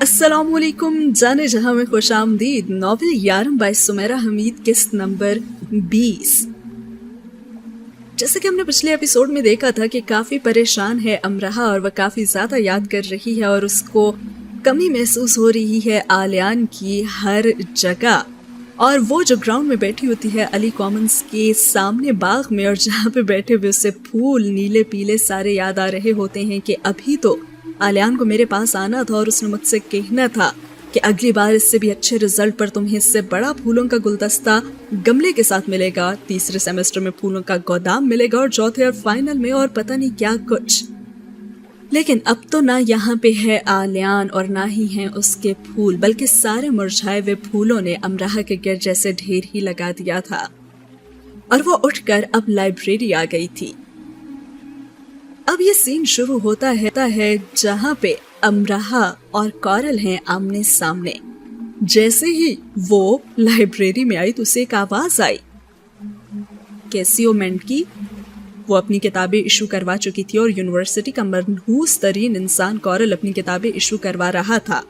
अस्सलाम वालेकुम, जाने जहां में खुश आमदीद। नॉवल यारम बाय सुमेरा हमीद, किस्त नंबर 20। जैसे कि हमने पिछले एपिसोड में देखा था कि काफ़ी परेशान है अमरहा और वह काफ़ी ज़्यादा याद कर रही है और उसको कमी महसूस हो रही है आलियान की हर जगह। और वो जो ग्राउंड में बैठी होती है अली कॉमन्स के सामने बाग में, और जहाँ पे बैठे हुए उसे फूल नीले पीले सारे याद आ रहे होते हैं कि अभी तो आलियान को मेरे पास आना था और उसने मुझसे कहना था कि अगली बार इससे भी अच्छे रिजल्ट पर तुम्हें इससे बड़ा फूलों का गुलदस्ता गमले के साथ मिलेगा, तीसरे सेमेस्टर में फूलों का गोदाम मिलेगा और चौथे और फाइनल में और पता नहीं क्या कुछ। लेकिन अब तो ना यहाँ पे है आलियान और ना ही हैं उसके फूल, बल्कि सारे मुरझाए हुए फूलों ने अमरहा के गिर जैसे ढेर ही लगा दिया था। और वो उठकर अब लाइब्रेरी आ गई थी। अब ये सीन शुरू होता है जहाँ पे अमरहा और कॉरल हैं आमने सामने। जैसे ही वो लाइब्रेरी में आई तो उसे एक आवाज आई, कैसी हो मेंढकी? वो अपनी किताबें इशू करवा चुकी थी और यूनिवर्सिटी का मनहूस तरीन इंसान कॉरल अपनी किताबें इशू करवा रहा था।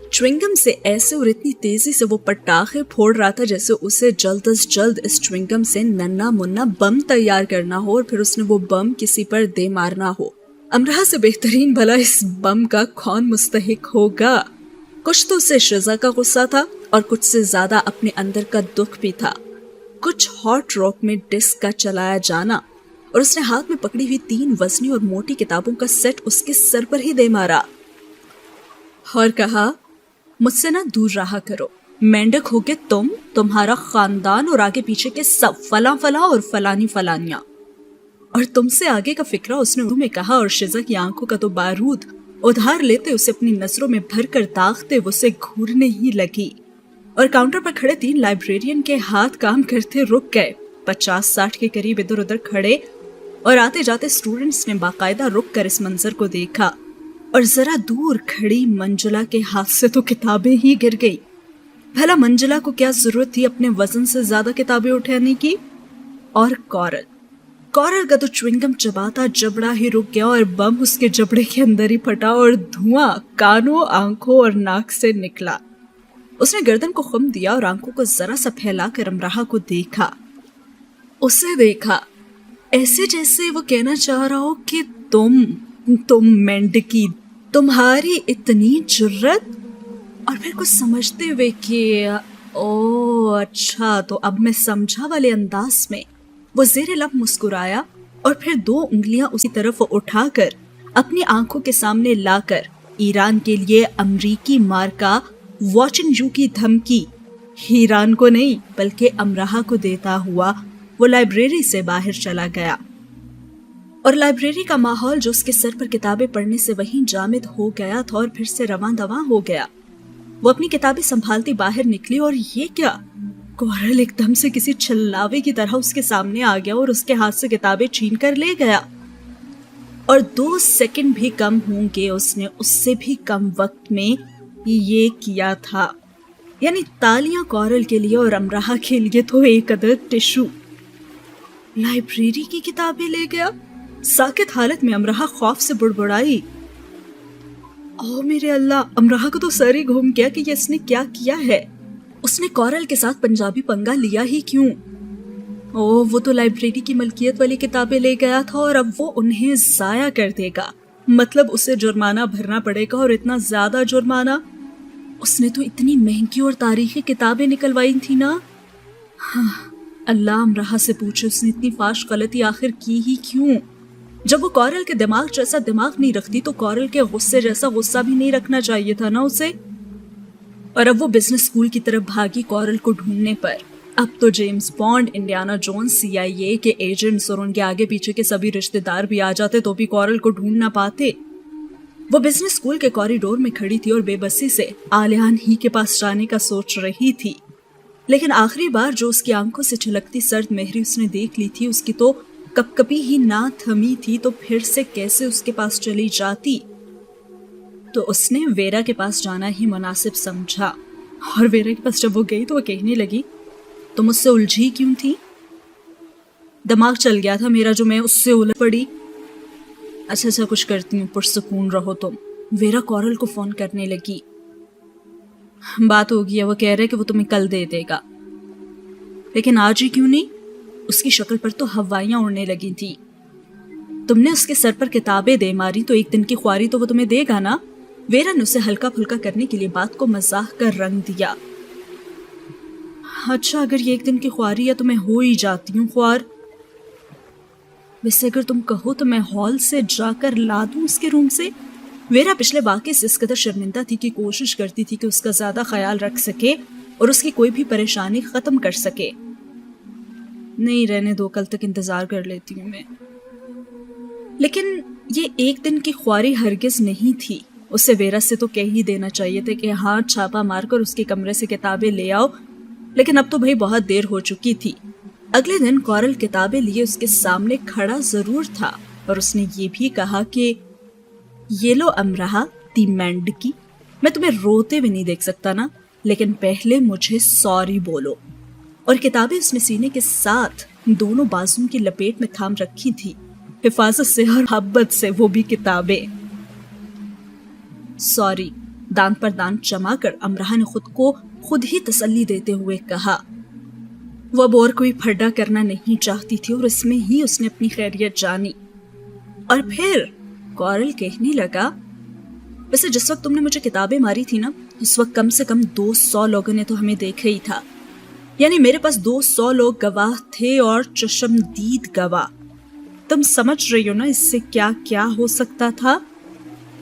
च्विंगम से ऐसे और इतनी तेजी से वो पटाखे फोड़ रहा था जैसे उसे जल्द अज जल्द इस च्विंगम से नन्ना मुन्ना बम तैयार करना हो और फिर उसने वो बम किसी पर दे मारना हो। अमरहा से बेहतरीन भला इस बम का कौन मुस्तहिक होगा? कुछ तो उसे शिजा का गुस्सा था और कुछ से ज्यादा अपने अंदर का दुख भी था। कुछ हॉट रॉक में डिस्क का चलाया जाना और उसने हाथ में पकड़ी हुई 3 वजनी और मोटी किताबों का सेट उसके सर पर ही दे मारा और कहा, मुझसे ना दूर रहा करो, मेंढक होके तुम्हारा खानदान और आगे पीछे के सब फला फला और फलानी फलानिया, और तुमसे आगे का फिक्रा उसने उर्दू में कहा। और शिजा की आंखों का तो बारूद उधार लेते उसे अपनी नजरों में भर कर दागते उसे घूरने ही लगी। और काउंटर पर खड़े 3 लाइब्रेरियन के हाथ काम करते रुक गए। 50-60 के करीब इधर उधर खड़े और आते जाते स्टूडेंट्स ने बाकायदा रुक कर इस मंजर को देखा। और जरा दूर खड़ी मंजुला के हाथ से तो किताबें ही गिर गई। भला मंजुला को क्या जरूरत थी अपने वजन से ज्यादा किताबें उठाने की? और कॉरल का तो च्विंगम चबाता जबड़ा ही रुक गया और बम उसके जबड़े के अंदर ही फटा और धुआं कानों, आंखों और नाक से निकला। उसने गर्दन को खम दिया और आंखों को जरा सा फैलाकर अमरहा को देखा। उसे देखा ऐसे जैसे वो कहना चाह रहा हो कि तुम मेंढकी, तुम्हारी इतनी जुर्रत। और फिर कुछ समझते हुए कि ओ अच्छा, तो अब मैं समझा वाले अंदाज में वो ज़ेरे लब मुस्कुराया और फिर 2 उंगलियां उसी तरफ उठाकर अपनी आंखों के सामने लाकर ईरान के लिए अमरीकी मार्का वॉचिंग यू की धमकी ईरान को नहीं बल्कि अमरहा को देता हुआ वो लाइब्रेरी से बाहर चला गया। और लाइब्रेरी का माहौल जो उसके सर पर किताबें पढ़ने से वहीं जामिद हो गया था और फिर से रवां दवां हो गया। वो अपनी किताबें संभालती बाहर निकली और ये क्या, कॉरल एकदम से किसी छल्लावे की तरह उसके सामने आ गया और उसके हाथ से किताबें छीन कर ले गया। और 2 सेकंड भी कम होंगे उसने उससे भी कम वक्त में ये किया था। यानी तालियां कॉरल के लिए और अमरहा के लिए तो एक अदद टिश्यू। लाइब्रेरी की किताबें ले गया। साकित हालत में अमरहा खौफ से बुड़बुड़ाई, ओ मेरे अल्लाह, अमरहा को तो सर ही घूम गया कि ये इसने क्या किया है। उसने कॉरल के साथ पंजाबी पंगा लिया ही क्यों? ओ वो तो लाइब्रेरी की मलकियत वाली किताबें ले गया था और अब वो उन्हें जाया कर देगा, मतलब उसे जुर्माना भरना पड़ेगा। और इतना ज्यादा जुर्माना, उसने तो इतनी महंगी और तारीखी किताबें निकलवाई थी ना। हाँ, अल्लाह अमरहा से पूछे उसने इतनी फाश गलती आखिर की ही क्यों? जब वो कॉरल के दिमाग जैसा दिमाग नहीं रखती तो कॉरल के गुस्से जैसा गुस्सा भी नहीं रखना चाहिए था ना उसे। और अब वो बिजनेस स्कूल की तरफ भागी कॉरल को ढूंढने पर। अब तो James Bond, Indiana Jones, CIA के एजेंट्स और उनके आगे पीछे के सभी रिश्तेदार भी आ जाते तो भी कॉरल को ढूंढ ना पाते। वो बिजनेस स्कूल के कॉरिडोर में खड़ी थी और बेबसी से आलियान ही के पास जाने का सोच रही थी। लेकिन आखिरी बार जो उसकी आंखों से छलकती सर्द मेहरी उसने देख ली थी उसकी तो कपकपी ही ना थमी थी, तो फिर से कैसे उसके पास चली जाती। तो उसने वेरा के पास जाना ही मुनासिब समझा। और वेरा के पास जब वो गई तो वो कहने लगी, तुम मुझसे उलझी क्यों थी? दिमाग चल गया था मेरा जो मैं उससे उलझ पड़ी। अच्छा कुछ करती हूँ, पुरसुकून रहो तुम। ویرا کورل کو فون کرنے لگی. بات ہوگی ہے، وہ کہہ رہے کہ وہ تمہیں کل دے دے گا. لیکن آج ہی کیوں نہیں؟ اس کی شکل پر تو ہوائیاں اڑنے لگی تھی. تم نے اس کے سر پر کتابیں دے ماری تو ایک دن کی خواری تو وہ تمہیں دے گا نا. ویرا نے اسے ہلکا پھلکا کرنے کے لیے بات کو مزاح کر رنگ دیا. اچھا، اگر یہ ایک دن کی خواری ہے تو میں ہو ہی جاتی ہوں خوار. ویسے اگر تم کہو تو میں ہال سے جا کر لا دوں اس کے روم سے. ویرا پچھلے واقعے سے اس قدر شرمندہ تھی کہ کوشش کرتی تھی کہ اس کا زیادہ خیال رکھ سکے اور اس کی کوئی بھی پریشانی ختم کر سکے. نہیں رہنے دو، کل تک انتظار کر لیتی ہوں میں. لیکن یہ ایک دن کی خواری ہرگز نہیں تھی. اسے ویرا سے تو کہہ ہی دینا چاہیے تھے کہ ہاں چھاپا مار کر اس کے کمرے سے کتابیں لے آؤ، لیکن اب تو بھائی بہت دیر ہو چکی تھی. اگلے دن کورل کتابیں لیے اس کے سامنے کھڑا ضرور تھا اور اس نے یہ بھی کہا کہ یہ لو امرہا دی مینڈکی، میں تمہیں روتے بھی نہیں دیکھ سکتا نا، لیکن پہلے مجھے سوری بولو. اور کتابیں اس نے سینے کے ساتھ دونوں بازوں کی لپیٹ میں تھام رکھی تھی، حفاظت سے اور محبت سے، وہ بھی کتابیں. سوری دان پر دان جما کر امرہا نے خود کو خود ہی تسلی دیتے ہوئے کہا. وہ اب اور کوئی پھڈا کرنا نہیں چاہتی تھی اور اس میں ہی اس نے اپنی خیریت جانی. اور پھر کورل کہنے لگا، ویسے جس وقت تم نے مجھے کتابیں ماری تھی نا، اس وقت کم سے کم 200 لوگوں نے تو ہمیں دیکھا ہی تھا. یعنی میرے پاس 200 لوگ گواہ تھے اور چشمدید گواہ. تم سمجھ رہی ہو نا اس سے کیا کیا ہو سکتا تھا؟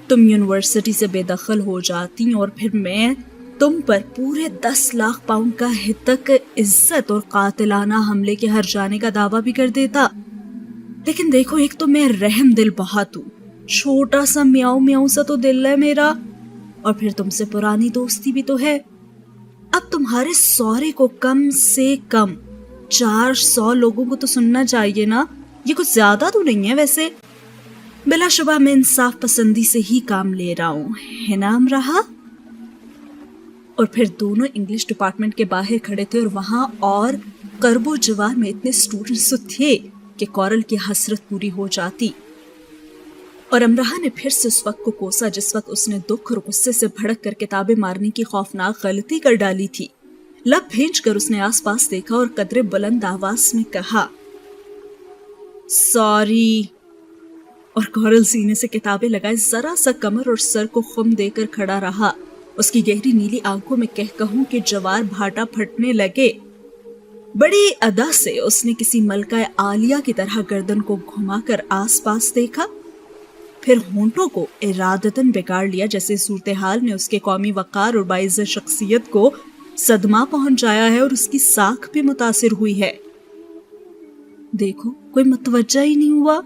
تم یونیورسٹی سے بے دخل ہو جاتی اور پھر میں تم پر پورے 10 لاکھ پاؤنڈ کا ہتک عزت اور قاتلانہ حملے کے ہر جانے کا دعویٰ بھی کر دیتا. لیکن دیکھو، ایک تو میں رحم دل بہت ہوں، چھوٹا سا میاؤ میاؤ سا تو دل ہے میرا، اور پھر تم سے پرانی دوستی بھی تو ہے. اب تمہارے سورے کو کم سے کم 400 لوگوں کو تو سننا چاہیے نا. یہ کچھ زیادہ تو نہیں ہے ویسے. بلا شبہ میں انصاف پسندی سے ہی کام لے رہا ہوں، ہے نا امرہا؟ اور پھر دونوں انگلش ڈپارٹمنٹ کے باہر کھڑے تھے اور وہاں اور قرب و جوار میں اتنے اسٹوڈنٹس تھے کہ کورل کی حسرت پوری ہو جاتی. اور امرہا نے پھر سے اس وقت کو کوسا جس وقت اس نے دکھ اور غصے سے بھڑک کر کتابیں مارنے کی خوفناک غلطی کر ڈالی تھی. لب بھینچ کر اس نے آس پاس دیکھا اور قدرے بلند آواز میں کہا، سوری. اور کورل سینے سے کتابیں لگائے ذرا سا کمر اور سر کو خم دے کر کھڑا رہا. اس کی گہری نیلی آنکھوں میں کہوں کہ جوار بھاٹا پھٹنے لگے. بڑی ادا سے اس نے کسی ملکہ عالیہ کی طرح گردن کو گھما کر آس پاس دیکھا، پھر ہونٹوں کو ارادتاً بگاڑ لیا جیسے صورتحال نے اس کے قومی وقار اور باعث شخصیت کو صدمہ پہنچایا ہے اور اس کی ساکھ بھی متاثر ہوئی ہے. دیکھو، کوئی متوجہ ہی نہیں ہوا.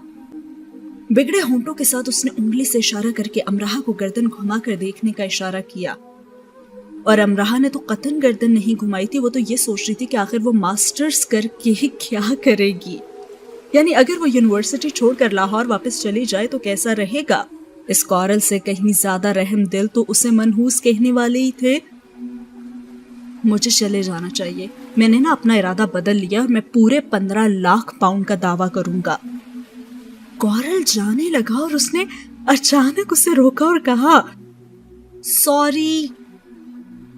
بگڑے ہونٹوں کے ساتھ اس نے انگلی سے اشارہ کر کے امرہا کو گردن گھما کر دیکھنے کا اشارہ کیا. اور امرہا نے تو قطعاً گردن نہیں گھمائی تھی. وہ تو یہ سوچ رہی تھی کہ آخر وہ ماسٹرز کر کے کیا کرے گی. یعنی اگر وہ یونیورسٹی چھوڑ کر لاہور واپس چلی جائے تو کیسا رہے گا. اس کورل سے کہیں زیادہ رحم دل تو اسے منحوس کہنے والے ہی تھے. مجھے چلے جانا چاہیے. میں نے نا اپنا ارادہ بدل لیا اور میں پورے 15 لاکھ پاؤنڈ کا دعویٰ کروں گا. کورل جانے لگا اور اس نے اچانک اسے روکا اور کہا، سوری.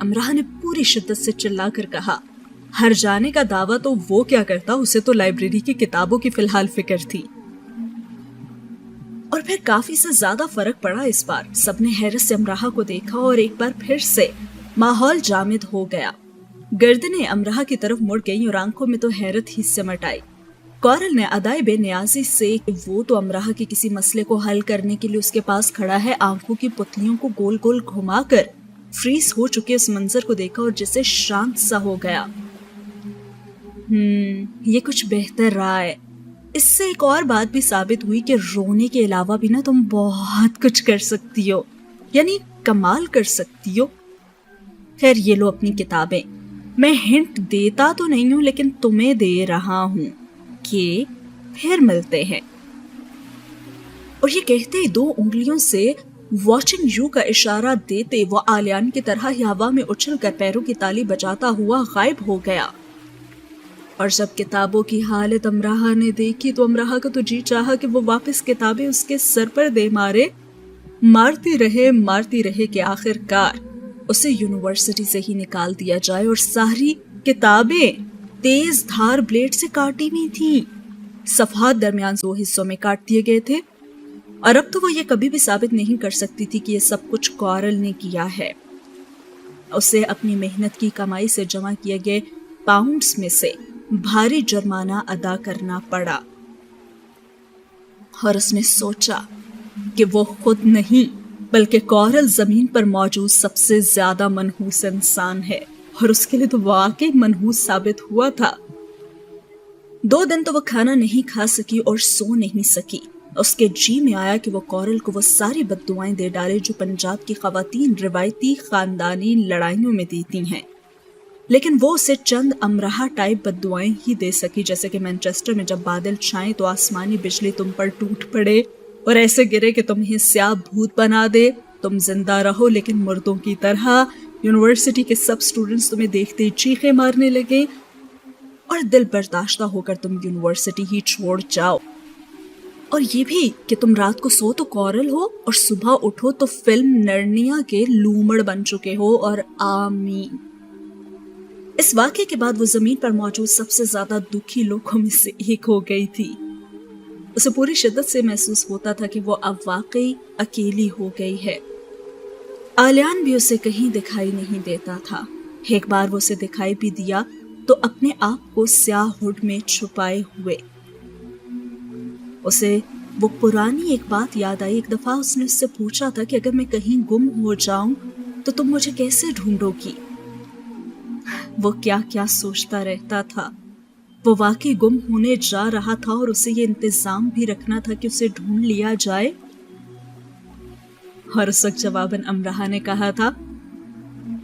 امرہا نے پوری شدت سے چلا کر کہا، ہر جانے کا دعویٰ تو وہ کیا کرتا، اسے تو لائبریری کی کتابوں کی فی الحال فکر تھی. اور پھر کافی سے زیادہ فرق پڑا اس بار. سب نے حیرت سے امرہا کو دیکھا اور ایک بار پھر سے ماحول جامد ہو گیا. گردنیں امرہا کی طرف مڑ گئی اور آنکھوں میں تو حیرت ہی سمٹ آئی. کورل نے ادائے بے نیازی سے کہ وہ تو امرہا کے کسی مسئلے کو حل کرنے کے لیے اس کے پاس کھڑا ہے، آنکھوں کی پتلیوں کو گول گول گھما کر فریز ہو چکے اس منظر کو دیکھا اور جسے شانت سا ہو گیا. یہ کچھ بہتر رہا ہے. اس سے ایک اور بات بھی ثابت ہوئی کہ رونے کے علاوہ بھی نا تم بہت کچھ کر سکتی ہو، یعنی کمال کر سکتی ہو. خیر یہ لو اپنی کتابیں. میں ہنٹ دیتا تو نہیں ہوں لیکن تمہیں دے رہا ہوں کہ پھر ملتے ہیں. اور یہ کہتے ہی 2 انگلیوں سے واچنگ یو کا اشارہ دیتے وہ آلیان کی طرح ہی ہوا میں اچھل کر پیروں کی تالی بجاتا ہوا غائب ہو گیا. اور جب کتابوں کی حالت امرہا نے دیکھی تو امرہا کا تو جی چاہا کہ وہ واپس کتابیں اس کے سر پر دے مارے، मारती रहे कि आखिरकार उसे यूनिवर्सिटी से ही निकाल दिया जाए, और सारी किताबें तेज धार ब्लेड से काटी हुई थी। सफ़हात दरमियान 2 हिस्सों में काट दिए गए थे, और अब तो वो ये कभी भी साबित नहीं कर सकती थी कि ये सब कुछ कॉरल ने किया है। उसे अपनी मेहनत की कमाई से जमा किए गए पाउंड्स में से भारी जुर्माना अदा करना पड़ा, और उसने सोचा कि वो खुद नहीं बल्कि कॉरल जमीन पर मौजूद सबसे ज्यादा मनहूस इंसान है, और उसके लिए तो वाकई मनहूस साबित हुआ था। 2 दिन तो वो खाना नहीं खा सकी और सो नहीं सकी। उसके जी में आया कि वो कॉरल को वो सारी बद्दुआएं दे डाले जो पंजाब की खवातीन रिवायती खानदानी लड़ाइयों में देती हैं, लेकिन वो उसे चंद अमराहा टाइप बद्दुआएं ही दे सकी, जैसे कि मैनचेस्टर में जब बादल छाएं तो आसमानी बिजली तुम पर टूट पड़े और ऐसे गिरे कि तुम्हें स्याह भूत बना दे, तुम जिंदा रहो लेकिन मुर्दों की तरह, यूनिवर्सिटी के सब स्टूडेंट्स तुम्हें देखते ही चीखें मारने लगे, और दिल बर्दाश्ता होकर तुम यूनिवर्सिटी ही छोड़ जाओ, और ये भी कि तुम रात को सो तो कॉरल हो और सुबह उठो तो फिल्म नर्निया के लूमड़ बन चुके हो, और आमीन। इस वाक़े के बाद वो जमीन पर मौजूद सबसे ज्यादा दुखी लोगों में से एक हो गई थी। उसे पूरी शिद्दत से महसूस होता था कि वो अब वाकई अकेली हो गई है। आलियान भी उसे कहीं दिखाई नहीं देता था। एक बार वो उसे दिखाई भी दिया तो अपने आप को स्याह हुड में छुपाए हुए। उसे वो पुरानी एक बात याद आई। एक दफा उसने उससे पूछा था कि अगर मैं कहीं गुम हो जाऊं तो तुम मुझे कैसे ढूंढोगी। वो क्या क्या सोचता रहता था। वो वाकई गुम होने जा रहा था और उसे ये इंतजाम भी रखना था कि उसे ढूंढ लिया जाए। और उस वक्त जवाबन अमराहा ने कहा था,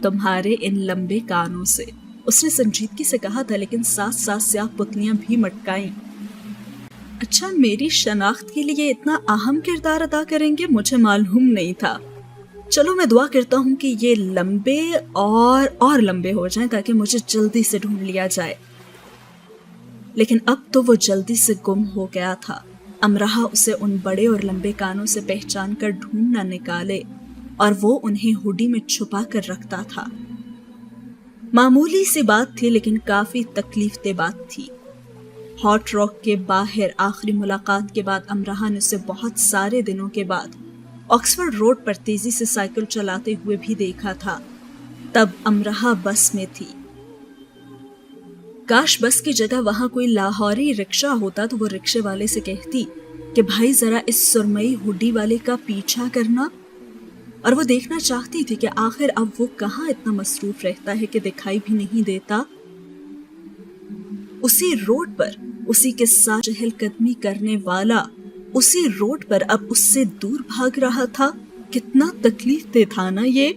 तुम्हारे इन लंबे कानों से। उसने संजीदगी से कहा था, लेकिन साथ साथ स्याह पुतलियां भी मटकाई। अच्छा, मेरी शनाख्त के लिए इतना अहम किरदार अदा करेंगे, मुझे मालूम नहीं था। चलो मैं दुआ करता हूँ कि ये लंबे और लंबे हो जाएं ताकि मुझे जल्दी से ढूंढ लिया जाए। लेकिन अब तो वो जल्दी से गुम हो गया था। अमराहा उसे उन बड़े और लंबे कानों से पहचान कर ढूंढ न निकाले, और वो उन्हें हुडी में छुपा कर रखता था। मामूली सी बात थी, लेकिन काफी तकलीफदेह बात थी। हॉट रॉक के बाहर आखिरी मुलाकात के बाद अमराहा ने उसे बहुत सारे दिनों के बाद ऑक्सफोर्ड रोड पर तेजी से साइकिल चलाते हुए भी देखा था। तब अमराहा बस में थी। काश बस की जगह वहां कोई लाहौरी रिक्शा होता तो वो रिक्शे वाले से कहती कि भाई जरा इस सुरमई हुडी वाले का पीछा करना। और वो देखना चाहती थी कि आखिर अब वो कहाँ इतना मसरूफ रहता है कि दिखाई भी नहीं देता। उसी रोड पर उसी के साथ चहलकदमी करने वाला उसी रोड पर अब उससे दूर भाग रहा था। कितना तकलीफदेह था ना ये।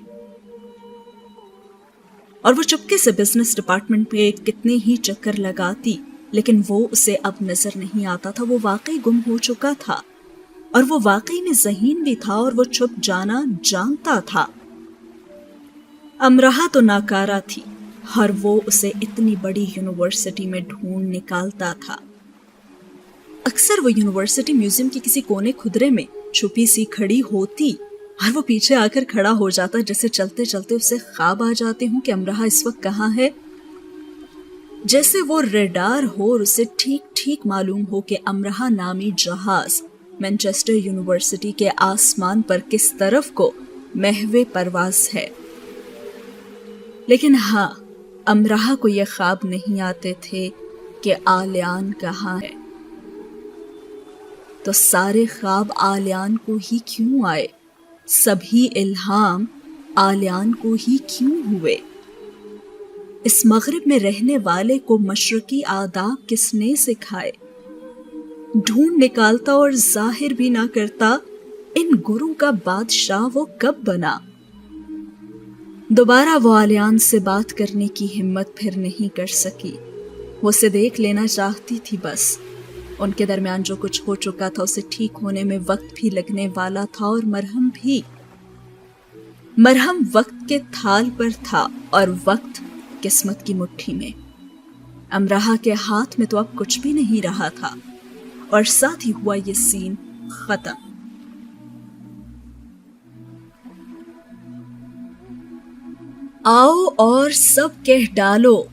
और वो चुपके से बिजनेस डिपार्टमेंट पे कितने ही चक्कर लगाती, लेकिन वो उसे अब नजर नहीं आता था। वो वाकई गुम हो चुका था, और वो वाकई में ज़हीन भी था, और वो छुप जाना जानता था। अमराहा तो नाकारा थी, और वो उसे इतनी बड़ी यूनिवर्सिटी में ढूंढ निकालता था। अक्सर वो यूनिवर्सिटी म्यूजियम के किसी कोने खुदरे में छुपी सी खड़ी होती, और वो पीछे आकर खड़ा हो जाता, जैसे चलते चलते उसे ख्वाब आ जाते हों कि अमराहा इस वक्त कहाँ है। जैसे वो रेडार हो और उसे ठीक ठीक मालूम हो कि अमराहा नामी जहाज मैनचेस्टर यूनिवर्सिटी के आसमान पर किस तरफ को महवे परवाज है। लेकिन हाँ, अमराहा को ये ख्वाब नहीं आते थे कि आलियान कहाँ है। तो सारे ख्वाब आलियान को ही क्यों आए? सभी इल्हाम आलियान को ही क्यों हुए? इस मगरिब में रहने वाले को मशरकी आदाब किसने सिखाए? ढूंढ निकालता और जाहिर भी ना करता, इन गुरु का बादशाह वो कब बना? दोबारा वो आलियान से बात करने की हिम्मत फिर नहीं कर सकी। वो उसे देख लेना चाहती थी बस। उनके दरमियान जो कुछ हो चुका था उसे ठीक होने में वक्त भी लगने वाला था, और मरहम भी। मरहम वक्त के थाल पर था और वक्त किस्मत की मुट्ठी में। अमराहा के हाथ में तो अब कुछ भी नहीं रहा था, और साथ ही हुआ ये सीन खत्म। आओ और सब कह डालो,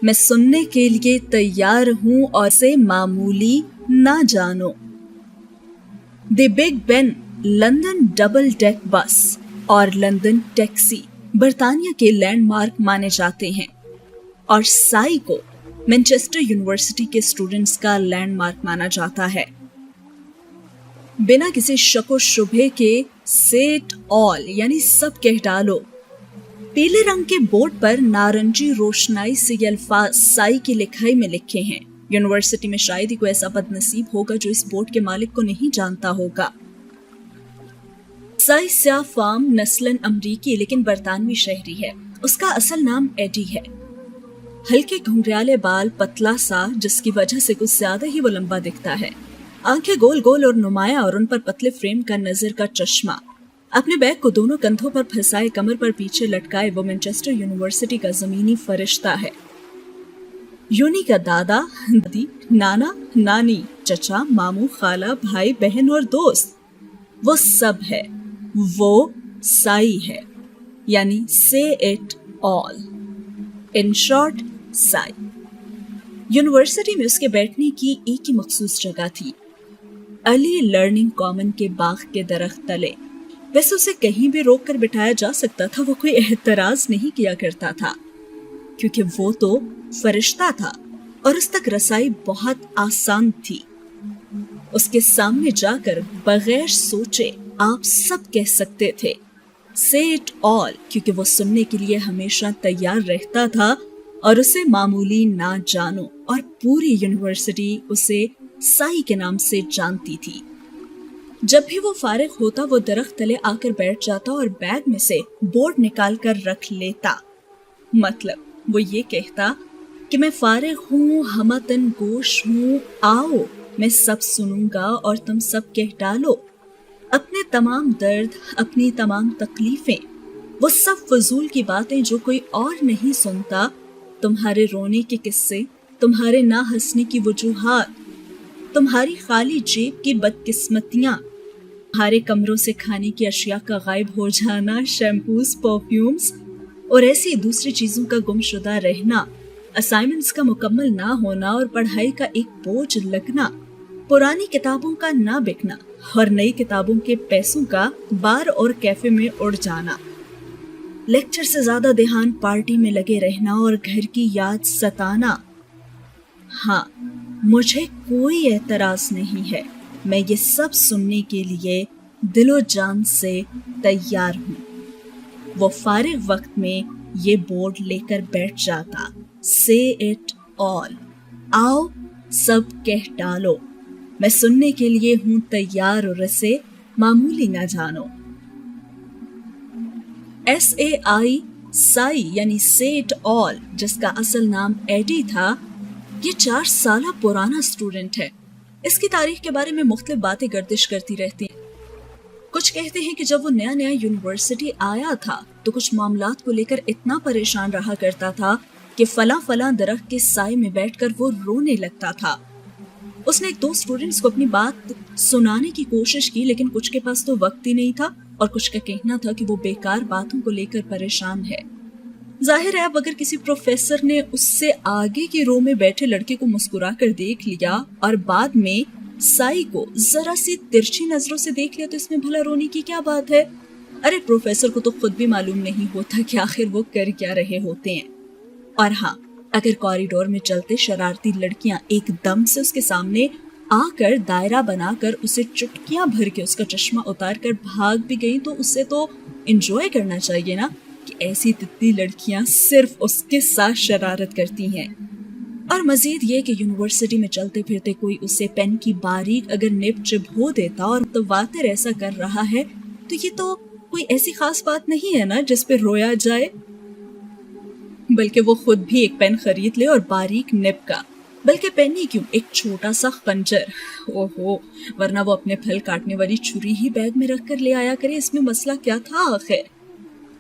मैं सुनने के लिए तैयार हूं और से मामूली ना जानो। The big Ben London double deck बस और लंदन टैक्सी बर्तानिया के लैंडमार्क माने जाते हैं और साई को मैनचेस्टर यूनिवर्सिटी के स्टूडेंट्स का लैंडमार्क माना जाता है। बिना किसी शको शुबे के से इट ऑल यानी सब कह डालो पीले रंग के बोर्ड पर नारंगी रोशनाई से ये अल्फाज साई की लिखाई में लिखे हैं। यूनिवर्सिटी में शायद ही कोई ऐसा बदनसीब होगा जो इस बोर्ड के मालिक को नहीं जानता होगा। साई स्याफाम नस्लन अमरीकी लेकिन बरतानवी शहरी है। उसका असल नाम एडी है। हल्के घुंघराले बाल, पतला सा, जिसकी वजह से कुछ ज्यादा ही वो लंबा दिखता है। आंखें गोल गोल और नुमाया और उन पर पतले फ्रेम का नजर का चश्मा। अपने बैग को दोनों कंधों पर फंसाए कमर पर पीछे लटकाए वो मैनचेस्टर यूनिवर्सिटी का जमीनी फरिश्ता है। यूनी का दादा, दादी, नाना, नानी, चचा, मामू, खाला, भाई, बहन और दोस्त, वो सब है। वो साई है, यानी से it all. In short, Sai. University में उसके बैठने की एक ही मखसूस जगह थी, अली लर्निंग कॉमन के बाग के दरख्त तले। वैसे उसे कहीं भी रोक कर बिठाया जा सकता था, वो कोई एहतराज नहीं किया करता था क्योंकि वो तो फरिश्ता था और उस तक रसाई बहुत आसान थी। उसके सामने जाकर बगैर सोचे आप सब कह सकते थे से इट ऑल, क्योंकि वो सुनने के लिए हमेशा तैयार रहता था और उसे मामूली ना जानो और पूरी यूनिवर्सिटी उसे साई के नाम से जानती थी। जब भी वो फारिग होता वो दरख्त तले आकर बैठ जाता और बैग में से बोर्ड निकाल कर रख लेता। मतलब वो ये कहता कि मैं फारिग हूँ, हमतन गोश हूँ, आओ मैं सब सुनूंगा और तुम सब कह डालो। अपने तमाम दर्द, अपनी तमाम तकलीफें, वो सब फजूल की बातें जो कोई और नहीं सुनता, तुम्हारे रोने के किस्से, तुम्हारे ना हंसने की वजूहात, तुम्हारी खाली जेब की बदकिस्मतियां, तुम्हारे कमरों से खाने की अशिया का गायब हो जाना, शैम्पूस, परफ्यूम्स और ऐसी दूसरी चीजों का गुमशुदा रहना, असाइनमेंट्स का मुकम्मल ना होना और पढ़ाई का एक बोझ लगना, पुरानी किताबों का ना बिकना और नई किताबों के पैसों का बार और कैफे में उड़ जाना, लेक्चर से ज्यादा ध्यान पार्टी में लगे रहना और घर की याद सताना। हाँ, मुझे कोई एतराज नहीं है, मैं ये सब सुनने के लिए दिलो जान से तैयार हूँ। वो फारिग वक्त में ये बोर्ड लेकर बैठ जाता, से इट ऑल, आओ सब कह डालो, मैं सुनने के लिए हूँ तैयार और इसे मामूली ना जानो। SAI साई यानी से इट ऑल, जिसका असल नाम एडी था, ये 4 साल पुराना स्टूडेंट है। इसकी तारीख के बारे में मुख्तलिफ बातें गर्दिश करती रहती हैं। कुछ कहते हैं कि जब वो नया नया यूनिवर्सिटी आया था तो कुछ मामलात को लेकर इतना परेशान रहा करता था कि फला दरख्त के साए में बैठकर वो रोने लगता था। उसने 2 स्टूडेंट्स को अपनी बात सुनाने की कोशिश की, लेकिन कुछ के पास तो वक्त ही नहीं था और कुछ का कहना था कि वो बेकार बातों को लेकर परेशान है। जाहिर है अब अगर किसी प्रोफेसर ने उससे आगे के रो में बैठे लड़के को मुस्कुरा कर देख लिया और बाद में साई को जरा सी तिरछी नजरों से देख लिया तो इसमें भला रोने की क्या बात है। अरे प्रोफेसर को तो खुद भी मालूम नहीं होता कि आखिर वो कर क्या रहे होते हैं। और हाँ, अगर कॉरिडोर में चलते शरारती लड़कियां एकदम से उसके सामने आकर दायरा बनाकर उसे चुटकियां भर के उसका चश्मा उतार कर भाग भी गई तो उसे तो एंजॉय करना चाहिए ना कि ऐसी तितली लड़कियां सिर्फ उसके साथ शरारत करती हैं। और मजीद ये कि यूनिवर्सिटी में चलते फिरते कोई उसे पेन की बारीक अगर निब चिबो देता और तवातिर ऐसा कर रहा है तो ये तो कोई ऐसी खास बात नहीं है ना जिस पे रोया जाए। बल्कि वो खुद भी एक पेन खरीद ले और बारीक निब का, बल्कि पेन ही क्यों, एक छोटा सा खंजर, ओहो, वरना वो अपने फल काटने वाली छुरी ही बैग में रख कर ले आया करे। इसमें मसला क्या था आखिर?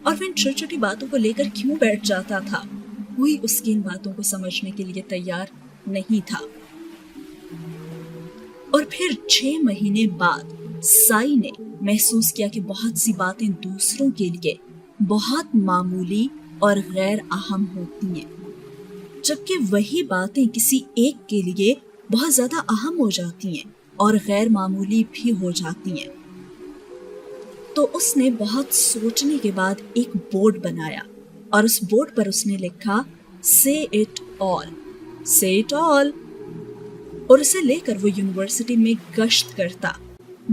और फिर छोटी छोटी बातों को लेकर क्यों बैठ जाता था? कोई उसकी इन बातों को समझने के लिए तैयार नहीं था। और फिर 6 महीने बाद साई ने महसूस किया कि बहुत सी बातें दूसरों के लिए बहुत मामूली اور غیر اہم ہوتی ہیں، جبکہ وہی باتیں کسی ایک کے لیے بہت زیادہ اہم ہو جاتی ہیں اور غیر معمولی بھی ہو جاتی ہیں۔ تو اس نے بہت سوچنے کے بعد ایک بورڈ بنایا اور اس بورڈ پر اس نے لکھا say it all، say it all، اور اسے لے کر وہ یونیورسٹی میں گشت کرتا۔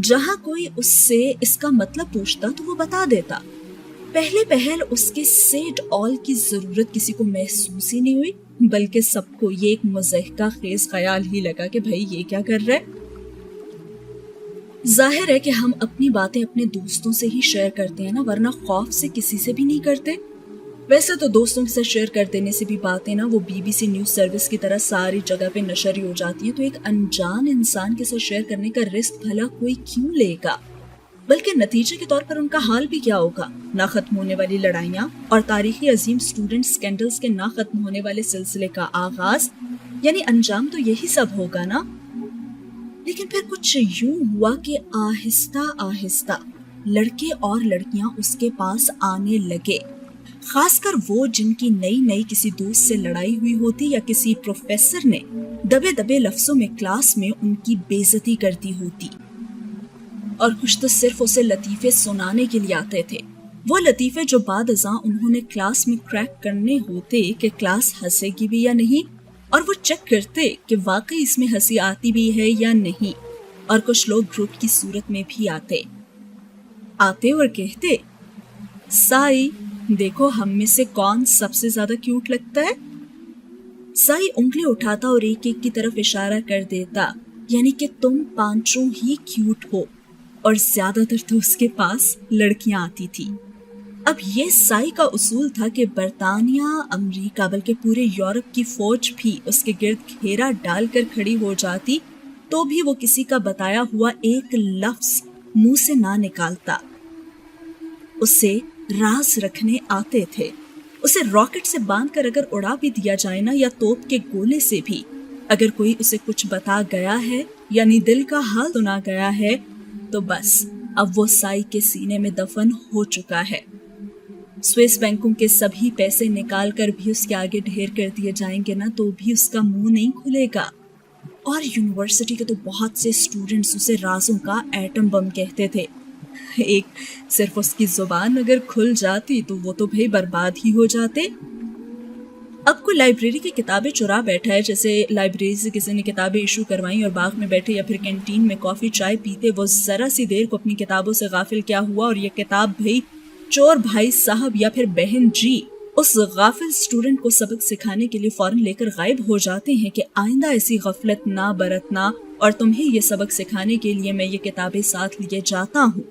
جہاں کوئی اس سے اس کا مطلب پوچھتا تو وہ بتا دیتا۔ پہلے پہل اس کے say it all کی ضرورت کسی کو محسوس ہی نہیں ہوئی، بلکہ سب کو یہ ایک مضحکہ خیز خیال ہی لگا کہ بھائی یہ کیا کر رہا ہے۔ ظاہر ہے کہ ہم اپنی باتیں اپنے دوستوں سے ہی شیئر کرتے ہیں نا، ورنہ خوف سے کسی سے بھی نہیں کرتے۔ ویسے تو دوستوں کے ساتھ شیئر کر دینے سے بھی باتیں نا وہ BBC نیوز سروس کی طرح ساری جگہ پہ نشر ہی ہو جاتی ہیں، تو ایک انجان انسان کے ساتھ شیئر کرنے کا رسک بھلا کوئی کیوں لے گا؟ بلکہ نتیجے کے طور پر ان کا حال بھی کیا ہوگا؟ نہ ختم ہونے والی لڑائیاں اور تاریخی عظیم اسٹوڈنٹ سکینڈلز کے نہ ختم ہونے والے سلسلے کا آغاز، یعنی انجام تو یہی سب ہوگا نا۔ لیکن پھر کچھ یوں ہوا کہ آہستہ آہستہ لڑکے اور لڑکیاں اس کے پاس آنے لگے، خاص کر وہ جن کی نئی نئی کسی دوست سے لڑائی ہوئی ہوتی یا کسی پروفیسر نے دبے دبے لفظوں میں کلاس میں ان کی بے عزتی کر دی ہوتی، اور کچھ تو صرف اسے لطیفے سنانے کے لیے آتے تھے، وہ لطیفے جو بعد ازاں انہوں نے کلاس میں کریک کرنے ہوتے کہ کلاس ہنسے گی بھی یا نہیں، اور وہ چیک کرتے کہ واقعی اس میں ہنسی آتی بھی ہے یا نہیں، اور کچھ لوگ گروپ کی صورت میں بھی آتے اور کہتے، سائی دیکھو ہم میں سے کون سب سے زیادہ کیوٹ لگتا ہے۔ سائی انگلی اٹھاتا اور ایک ایک کی طرف اشارہ کر دیتا، یعنی کہ تم پانچوں ہی کیوٹ ہو، اور زیادہ تر تو اس کے پاس لڑکیاں آتی تھی۔ اب یہ سائی کا اصول تھا کہ برطانیہ، امریکہ، بلکہ پورے یورپ کی فوج بھی اس کے گرد گھیرا ڈال کر کھڑی ہو جاتی تو بھی وہ کسی کا بتایا ہوا ایک لفظ منہ سے نہ نکالتا۔ اسے راز رکھنے آتے تھے، اسے راکٹ سے باندھ کر اگر اڑا بھی دیا جائے نا، یا توپ کے گولے سے بھی، اگر کوئی اسے کچھ بتا گیا ہے یعنی دل کا حال سنا گیا ہے تو بس اب وہ سائی کے سینے میں دفن ہو چکا ہے۔ سوئس بینکوں کے سبھی پیسے نکال کر بھی اس کے آگے ڈھیر کر دیے جائیں گے نا تو بھی اس کا منہ نہیں کھلے گا، اور یونیورسٹی کے تو بہت سے اسٹوڈنٹس اسے رازوں کا ایٹم بم کہتے تھے۔ ایک صرف اس کی زبان اگر کھل جاتی تو وہ تو بھائی برباد ہی ہو جاتے۔ اب کوئی لائبریری کی کتابیں چرا بیٹھا ہے، جیسے لائبریری سے کسی نے کتابیں ایشو کروائیں اور باغ میں بیٹھے یا پھر کینٹین میں کافی چائے پیتے وہ ذرا سی دیر کو اپنی کتابوں سے غافل کیا ہوا، اور یہ کتاب بھائی چور بھائی صاحب یا پھر بہن جی اس غافل اسٹوڈنٹ کو سبق سکھانے کے لیے فوراً لے کر غائب ہو جاتے ہیں کہ آئندہ ایسی غفلت نہ برتنا، اور تمہیں یہ سبق سکھانے کے لیے میں یہ کتابیں ساتھ لیے جاتا ہوں۔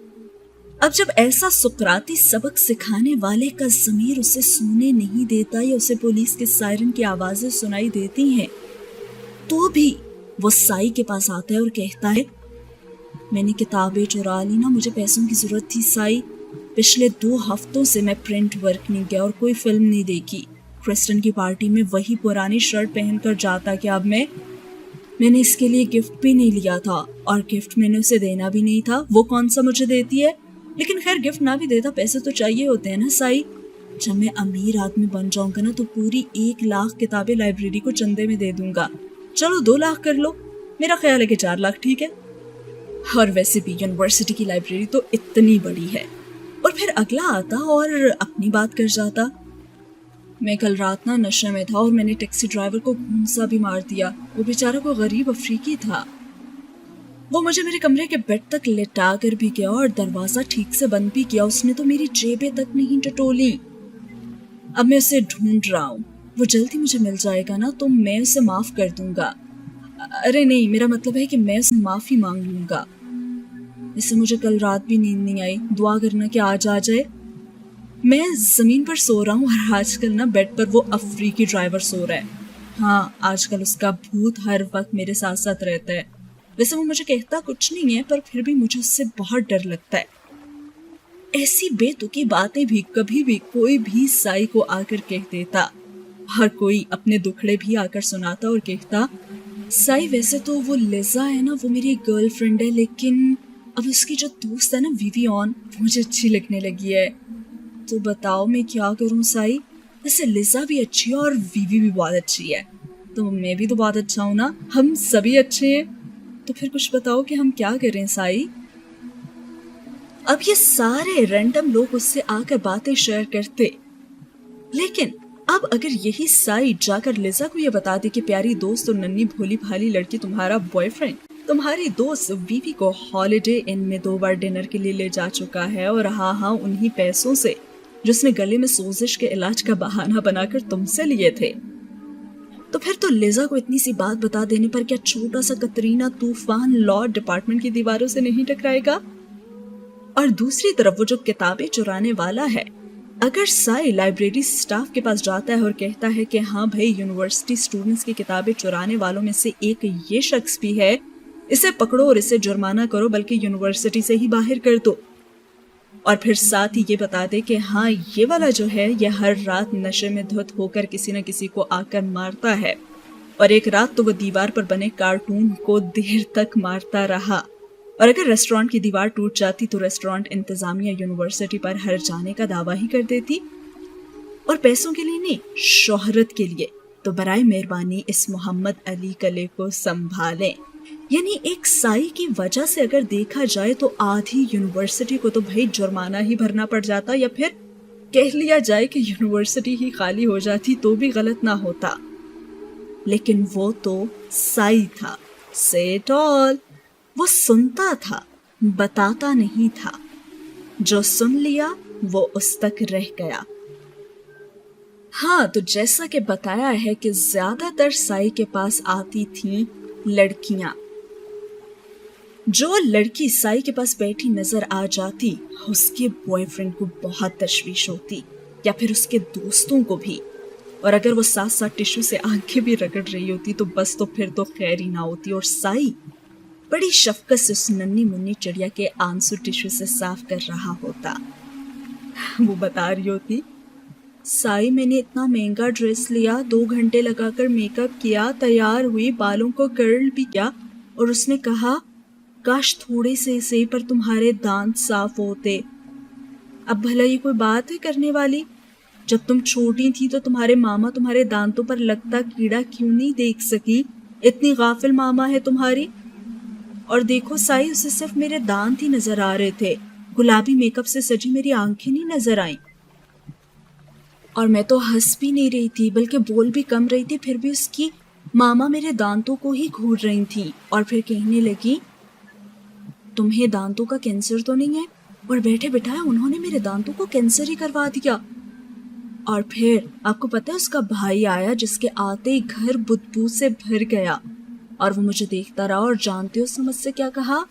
اب جب ایسا سقراطی سبق سکھانے والے کا ضمیر اسے سونے نہیں دیتا یا اسے پولیس کے سائرن کی آوازیں سنائی دیتی ہیں تو بھی وہ سائی کے پاس آتا ہے اور کہتا ہے، میں نے کتابیں چرا لی نا، مجھے پیسوں کی ضرورت تھی سائی، پچھلے 2 ہفتوں سے میں پرنٹ ورک نہیں گیا اور کوئی فلم نہیں دیکھی، کرسٹن کی پارٹی میں وہی پرانی شرٹ پہن کر جاتا کہ اب میں نے اس کے لیے گفٹ بھی نہیں لیا تھا، اور گفٹ میں نے اسے دینا بھی نہیں تھا، وہ کون سا مجھے دیتی ہے، لیکن خیر گفٹ نہ بھی دیتا پیسے تو چاہیے ہوتے ہیں نا سائی، جب میں امیر آدمی بن جاؤں گا نا تو پوری 1 لاکھ کتابیں لائبریری کو چندے میں دے دوں گا، چلو 2 لاکھ کر لو، میرا خیال ہے کہ 4 لاکھ ٹھیک ہے۔ اور ویسے بھی یونیورسٹی کی لائبریری تو اتنی بڑی ہے۔ اور پھر اگلا آتا اور اپنی بات کر جاتا، میں کل رات نا نشے میں تھا اور میں نے ٹیکسی ڈرائیور کو گھونسا بھی مار دیا، وہ بیچارہ کوئی غریب افریقی تھا، وہ مجھے میرے کمرے کے بیڈ تک لٹا کر بھی گیا اور دروازہ ٹھیک سے بند بھی کیا، اس نے تو میری جیبیں تک نہیں ٹٹولی، اب میں اسے ڈھونڈ رہا ہوں، وہ جلدی مجھے مل جائے گا نا تو میں اسے معاف کر دوں گا، ارے نہیں میرا مطلب ہے کہ میں اسے معافی مانگ لوں گا، اس سے مجھے کل رات بھی نیند نہیں آئی، دعا کرنا کہ آج آ جائے، میں زمین پر سو رہا ہوں اور آج کل نا بیڈ پر وہ افریقی ڈرائیور سو رہا ہے، ہاں آج کل اس کا بھوت ہر وقت میرے ساتھ ساتھ رہتا ہے، ویسے وہ مجھے کہتا کچھ نہیں ہے پر پھر بھی مجھے اس سے بہت ڈر لگتا ہے۔ ایسی بے تکی باتیں بھی کبھی بھی کوئی بھی سائی کو آ کر کہہ دیتا، ہر کوئی اپنے دکھڑے بھی آ کر سناتا اور کہتا، سائی ویسے تو وہ لیزا ہے نا وہ میری گرل فرینڈ ہے، لیکن اب اس کی جو دوست ہے نا ویویان وہ مجھے اچھی لگنے لگی ہے، تو بتاؤ میں کیا کروں سائی، वैसे लिजा भी अच्छी है और वीवी भी बहुत अच्छी है, तो मैं भी तो बहुत अच्छा हूँ ना, हम सभी अच्छे हैं। तो फिर कुछ बताओ कि हम क्या करें साई। अब ये सारे रैंडम लोग उससे आकर बातें शेयर करते, लेकिन अब अगर यही साई जाकर लिजा को ये बता दे कि प्यारी दोस्त और नन्ही भोली भाली लड़की तुम्हारा बॉयफ्रेंड तुम्हारी दोस्त वीवी को हॉलिडे इन में 2 बार डिनर के लिए ले जा चुका है, और हाँ उन्हीं पैसों से जिसने गले में सोजिश के इलाज का बहाना बनाकर तुमसे लिए थे, तो फिर तो लिजा को इतनी सी बात बता देने पर क्या छोटा सा कतरीना तूफान लॉ डिपार्टमेंट की दीवारों से नहीं टकराएगा। और दूसरी तरफ वो जो किताबें चुराने वाला है, अगर साई लाइब्रेरी स्टाफ के पास जाता है और कहता है कि हाँ भाई यूनिवर्सिटी स्टूडेंट्स की किताबें चुराने वालों में से एक ये शख्स भी है, इसे पकड़ो और इसे जुर्माना करो, बल्कि यूनिवर्सिटी से ही बाहर कर दो, और फिर साथ ही ये बता दे कि हाँ ये वाला जो है ये हर रात नशे में धुत होकर किसी न किसी को आकर मारता है, और एक रात तो वो दीवार पर बने कार्टून को देर तक मारता रहा, और अगर रेस्टोरेंट की दीवार टूट जाती तो रेस्टोरेंट इंतजामिया यूनिवर्सिटी पर हर जाने का दावा ही कर देती, और पैसों के लिए नहीं, शोहरत के लिए। तो बराए मेहरबानी इस मोहम्मद अली कले को संभालें। यानी एक साई की वजह से अगर देखा जाए तो आधी यूनिवर्सिटी को तो भाई जुर्माना ही भरना पड़ जाता, या फिर कह लिया जाए कि यूनिवर्सिटी ही खाली हो जाती तो भी गलत ना होता। लेकिन वो तो साई था, से इट ऑल। वो सुनता था, बताता नहीं था, जो सुन लिया वो उस तक रह गया। हाँ, तो जैसा कि बताया है कि ज्यादातर साई के पास आती थी लड़कियां। जो लड़की साई के पास बैठी नजर आ जाती, उसके बॉयफ्रेंड को बहुत तशवीश होती, या फिर उसके दोस्तों को भी, और अगर वो साथ साथ टिश्यू से आंखें भी रगड़ रही होती तो बस, तो फिर तो खैर ही ना होती। और साई बड़ी शफकत से उस नन्ही मुन्नी चिड़िया के आंसू टिश्यू से साफ कर रहा होता। वो बता रही होती, साई मैंने इतना महंगा ड्रेस लिया, 2 घंटे लगाकर मेकअप किया, तैयार हुई, बालों को कर्ल भी किया, और उसने कहा काश थोड़े से पर तुम्हारे दांत साफ होते। अब भला ये कोई बात है करने वाली? जब तुम छोटी थी तो तुम्हारे मामा तुम्हारे दांतों पर लगता कीड़ा क्यों नहीं देख सकी? इतनी गाफिल मामा है तुम्हारी। और देखो साई, उसे सिर्फ मेरे दांत ही नजर आ रहे थे, गुलाबी मेकअप से सजी मेरी आंखें नहीं नजर आईं। और मैं तो हंस भी नहीं रही थी, बल्कि बोल भी कम रही थी, फिर भी उसकी मामा मेरे दांतों को ही घूर रही थी, और फिर कहने लगी तुम्हें दांतों का कैंसर तो नहीं है? और बैठे बिठाए उन्होंने मेरे दांतों को कैंसर ही करवा दिया। और फिर आपको पता है उसका भाई आया, जिसके आते ही घर बदबू से भर गया, और वो मुझे देखता रहा, और जानते हो उसने मुझसे क्या कहा?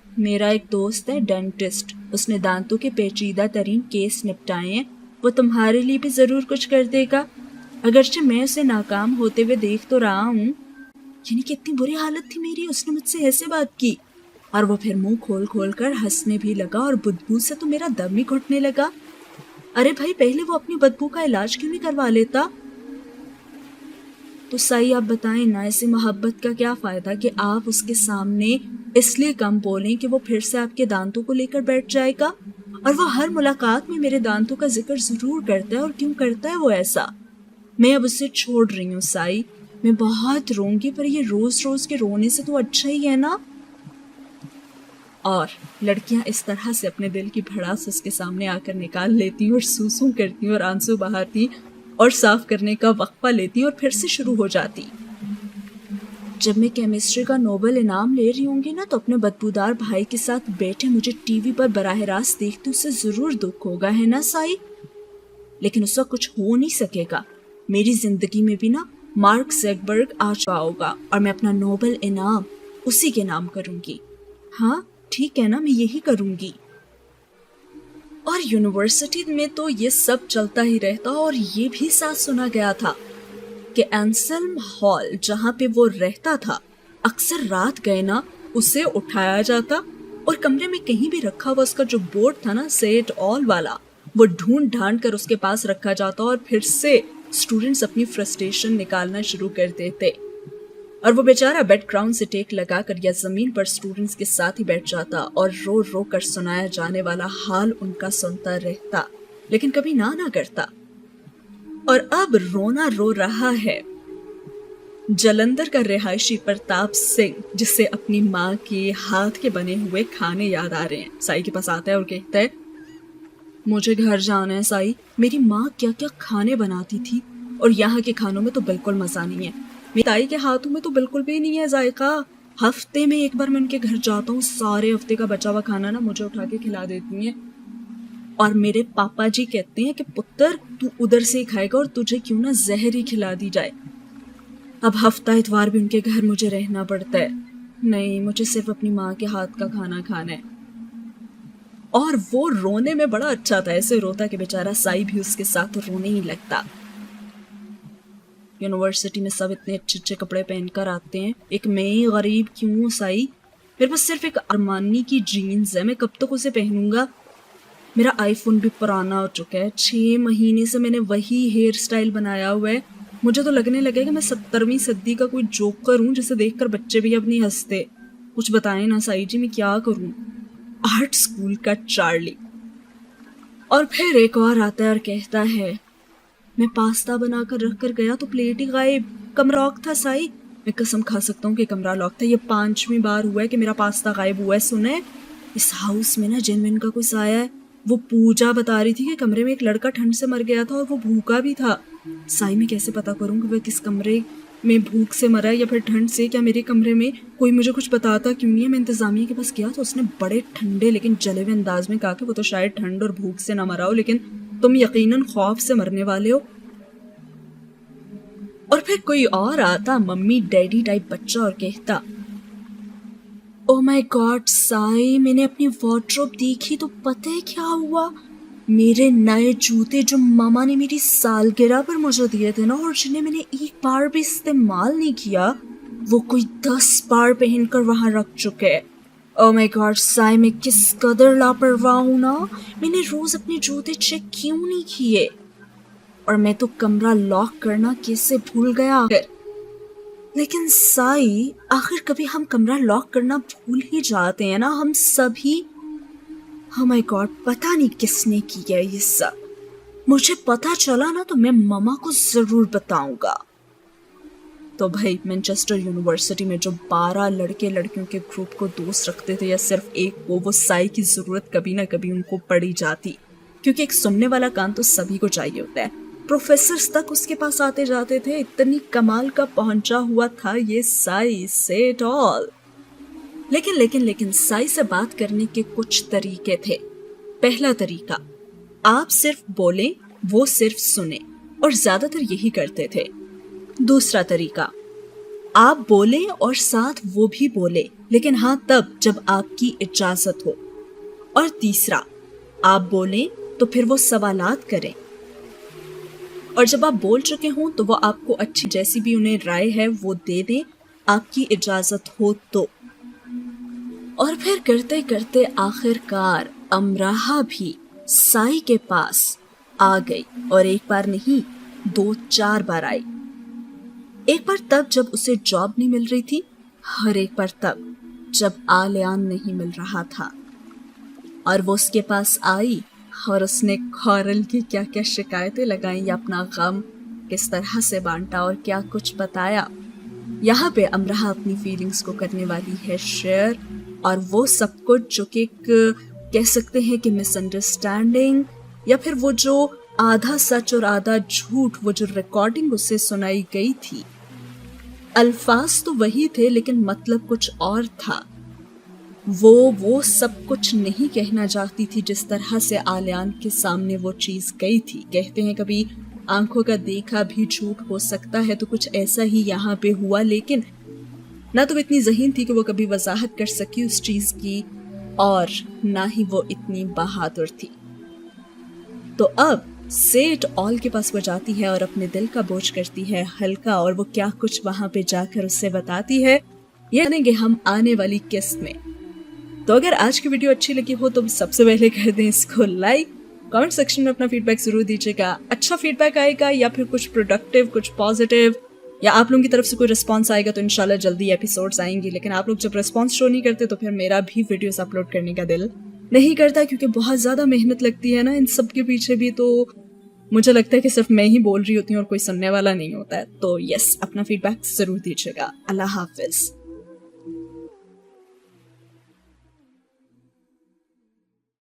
मेरा एक दोस्त है डेंटिस्ट, उसने दांतों के पेचीदा तरीन केस निपटाए हैं, वो तुम्हारे लिए भी जरूर कुछ कर देगा, अगरचे मैं उसे नाकाम होते हुए देख तो रहा हूँ। यानी कितनी बुरी हालत थी मेरी, उसने मुझसे ऐसे बात की। और वो फिर मुंह खोल कर हंसने भी लगा, और बदबू से तो मेरा दम ही घुटने लगा। अरे भाई, पहले वो अपनी बदबू का इलाज क्यों नहीं करवा लेता? तो साई आप बताएं ना, ऐसी मोहब्बत का क्या फायदा कि आप उसके सामने इसलिए कम बोलें कि वो फिर से आपके दांतों को लेकर बैठ जाएगा, और वो हर मुलाकात में मेरे दांतों का जिक्र जरूर करता है। और क्यों करता है वो ऐसा? मैं अब उससे छोड़ रही हूँ साई, मैं बहुत रोऊंगी, पर ये रोज रोज के रोने से तो अच्छा ही है ना। और लड़कियां इस तरह से अपने दिल की भड़ास उसके सामने आकर निकाल लेती और सूसू करती और आंसू बहाती और साफ करने का वक्फा लेती और फिर से शुरू हो जाती। जब मैं केमिस्ट्री का नोबेल इनाम ले रही होंगी ना, तो अपने बदबूदार भाई के साथ बैठे मुझे टीवी पर बराह रास्त देखते उससे जरूर दुख होगा, है ना साई? लेकिन उसका कुछ हो नहीं सकेगा। मेरी जिंदगी में भी ना मार्क ज़करबर्ग आ चुका होगा, और मैं अपना नोबेल इनाम उसी के नाम करूंगी। हाँ ठीक है ना, मैं यही करूंगी। और यूनिवर्सिटी में तो ये सब चलता ही रहता, और ये भी साथ सुना गया था कि एंसेल्म हॉल जहाँ पे वो रहता था, अक्सर रात गए ना उसे उठाया जाता और कमरे में कहीं भी रखा हुआ उसका जो बोर्ड था ना, से इट ऑल वाला, वो ढूंढ ढांड कर उसके पास रखा जाता, और फिर से स्टूडेंट्स अपनी फ्रस्ट्रेशन निकालना शुरू कर देते, और वो बेचारा बेड ग्राउंड से टेक लगाकर या जमीन पर स्टूडेंट्स के साथ ही बैठ जाता और रो रो कर सुनाया जाने वाला हाल उनका सुनता रहता, लेकिन कभी ना करता। اور اب رونا رو رہا ہے جلندر کا رہائشی پرتاپ سنگھ، جس سے اپنی ماں کے ہاتھ کے بنے ہوئے کھانے یاد آ رہے ہیں۔ سائی کے پاس آتا ہے اور کہتا ہے مجھے گھر جانا ہے سائی، میری ماں کیا کیا کھانے بناتی تھی اور یہاں کے کھانوں میں تو بالکل مزہ نہیں ہے، میری تائی کے ہاتھوں میں تو بالکل بھی نہیں ہے ذائقہ۔ ہفتے میں ایک بار میں ان کے گھر جاتا ہوں، سارے ہفتے کا بچا ہوا کھانا نا مجھے اٹھا کے کھلا دیتی ہیں، اور میرے پاپا جی کہتے ہیں کہ پتر تو ادھر سے ہی کھائے گا اور تجھے کیوں نہ زہر ہی کھلا دی جائے۔ اب ہفتہ اتوار بھی ان کے گھر مجھے رہنا پڑتا ہے، نہیں مجھے صرف اپنی ماں کے ہاتھ کا کھانا کھانا ہے۔ اور وہ رونے میں بڑا اچھا تھا، ایسے روتا کہ بیچارہ سائی بھی اس کے ساتھ رونے ہی لگتا۔ یونیورسٹی میں سب اتنے اچھے اچھے کپڑے پہن کر آتے ہیں، ایک میں ہی غریب کیوں ہوں سائی؟ میرے پاس صرف ایک ارمانی کی جینز ہے، میں کب تک اسے پہنوں گا؟ میرا آئی فون بھی پرانا ہو چکا ہے، 6 مہینے سے میں نے وہی ہیئر سٹائل بنایا ہوا ہے، مجھے تو لگنے لگے کہ میں 17ویں صدی کا کوئی جوکر ہوں جسے دیکھ کر بچے بھی اب نہیں ہنستے۔ کچھ بتائیں نا سائی جی، میں کیا کروں؟ آرٹ اسکول کا چارلی۔ اور پھر ایک اور آتا ہے اور کہتا ہے میں پاستا بنا کر رکھ کر گیا تو پلیٹ ہی غائب، کمرہ لاک تھا سائی، میں قسم کھا سکتا ہوں کہ کمرہ لاک تھا، یہ 5ویں بار ہوا ہے کہ میرا پاستا غائب ہوا ہے۔ سنیں اس ہاؤس میں نا جن من کا کوئی سایہ ہے، وہ پوجا بتا رہی تھی کہ کمرے میں ایک لڑکا ٹھنڈ سے مر گیا تھا اور وہ بھوکا بھی تھا۔ سائی میں کیسے پتا کروں کہ وہ کس کمرے میں بھوک سے مرا یا پھر ٹھنڈ سے؟ کیا میرے کمرے میں کوئی مجھے کچھ بتاتا کیوں نہیں ہے؟ میں انتظامیہ کے پاس گیا تو اس نے بڑے ٹھنڈے لیکن جلے ہوئے انداز میں کہا کہ وہ تو شاید ٹھنڈ اور بھوک سے نہ مرا ہو، لیکن تم یقیناً خوف سے مرنے والے ہو۔ اور پھر کوئی اور آتا، ممی ڈیڈی ٹائپ بچہ، اور کہتا او مائی گاڈ سائی، میں نے اپنی وارڈروب دیکھی تو پتہ ہے کیا ہوا؟ میرے نئے جوتے جو ماما نے میری سالگرہ پر مجھے دیے تھے نا، اور جنہیں میں نے ایک بار بھی استعمال نہیں کیا، وہ کوئی 10 بار پہن کر وہاں رکھ چکے۔ او مائی گاڈ سائی، میں کس قدر لاپرواہ ہوں نا، میں نے روز اپنے جوتے چیک کیوں نہیں کیے؟ اور میں تو کمرہ لاک کرنا کیسے بھول گیا آخر۔ لیکن سائی آخر کبھی ہم کمرہ لاک کرنا بھول ہی جاتے ہیں نا، ہم سبھی۔ oh my God، پتہ نہیں کس نے کیا یہ سب، مجھے پتہ چلا نا تو میں ماما کو ضرور بتاؤں گا۔ تو بھائی مینچسٹر یونیورسٹی میں جو 12 لڑکے لڑکیوں کے گروپ کو دوست رکھتے تھے یا صرف ایک کو، وہ سائی کی ضرورت کبھی نہ کبھی ان کو پڑی جاتی، کیونکہ ایک سننے والا کان تو سبھی کو چاہیے ہوتا ہے۔ پروفیسرز تک اس کے پاس آتے جاتے تھے، اتنی کمال کا پہنچا ہوا تھا یہ سائی سیٹ آل۔ لیکن سائی سے بات کرنے کے کچھ طریقے تھے۔ پہلا طریقہ، آپ صرف بولیں وہ صرف سنیں، اور زیادہ تر یہی کرتے تھے۔ دوسرا طریقہ، آپ بولیں اور ساتھ وہ بھی بولے، لیکن ہاں تب جب آپ کی اجازت ہو۔ اور تیسرا، آپ بولیں تو پھر وہ سوالات کریں، اور جب آپ بول چکے ہوں تو وہ آپ کو اچھی جیسی بھی انہیں رائے ہے وہ دے دیں، آپ کی اجازت ہو تو۔ اور پھر کرتے کرتے آخر کار امراہا بھی سائی کے پاس آ گئی، اور ایک بار نہیں 2-4 بار آئی۔ ایک بار تب جب اسے جاب نہیں مل رہی تھی، اور ایک بار تب جب آلیان نہیں مل رہا تھا، اور وہ اس کے پاس آئی اور اس نے کورل کی کیا کیا شکایتیں لگائیں یا اپنا غم کس طرح سے بانٹا اور کیا کچھ بتایا۔ یہاں پہ امراہا اپنی فیلنگز کو کرنے والی ہے شیئر، اور وہ سب کچھ جو کہ کہہ سکتے ہیں کہ مس انڈرسٹینڈنگ، یا پھر وہ جو آدھا سچ اور آدھا جھوٹ، وہ جو ریکارڈنگ اس سے سنائی گئی تھی، الفاظ تو وہی تھے لیکن مطلب کچھ اور تھا۔ وہ سب کچھ نہیں کہنا چاہتی تھی جس طرح سے آلیان کے سامنے وہ چیز گئی تھی۔ کہتے ہیں کبھی آنکھوں کا دیکھا بھی جھوٹ ہو سکتا ہے، تو کچھ ایسا ہی یہاں پہ ہوا، لیکن نہ تو اتنی ذہین تھی کہ وہ کبھی وضاحت کر سکی اس چیز کی، اور نہ ہی وہ اتنی بہادر تھی۔ تو اب سیٹ آل کے پاس وہ جاتی ہے اور اپنے دل کا بوجھ کرتی ہے ہلکا، اور وہ کیا کچھ وہاں پہ جا کر اسے بتاتی ہے یہ جانیں گے ہم آنے والی قسط میں۔ تو اگر آج کی ویڈیو اچھی لگی ہو تو سب سے پہلے کر دیں اس کو لائک، کمنٹ سیکشن میں اپنا فیڈ بیک ضرور دیجیے گا، اچھا فیڈ بیک آئے گا یا پھر کچھ پروڈکٹیو، کچھ پازیٹیو، یا آپ لوگوں کی طرف سے کوئی رسپانس آئے گا تو انشاءاللہ جلدی ایپیسوڈز آئیں گی۔ لیکن آپ لوگ جب رسپانس شو نہیں کرتے تو پھر میرا بھی ویڈیوز اپلوڈ کرنے کا دل نہیں کرتا، کیونکہ بہت زیادہ محنت لگتی ہے نا ان سب کے پیچھے بھی۔ تو مجھے لگتا ہے کہ صرف میں ہی بول رہی ہوتی ہوں اور کوئی سننے والا نہیں ہوتا ہے. تو یس، اپنا فیڈ بیک ضرور دیجیے گا. اللہ حافظ.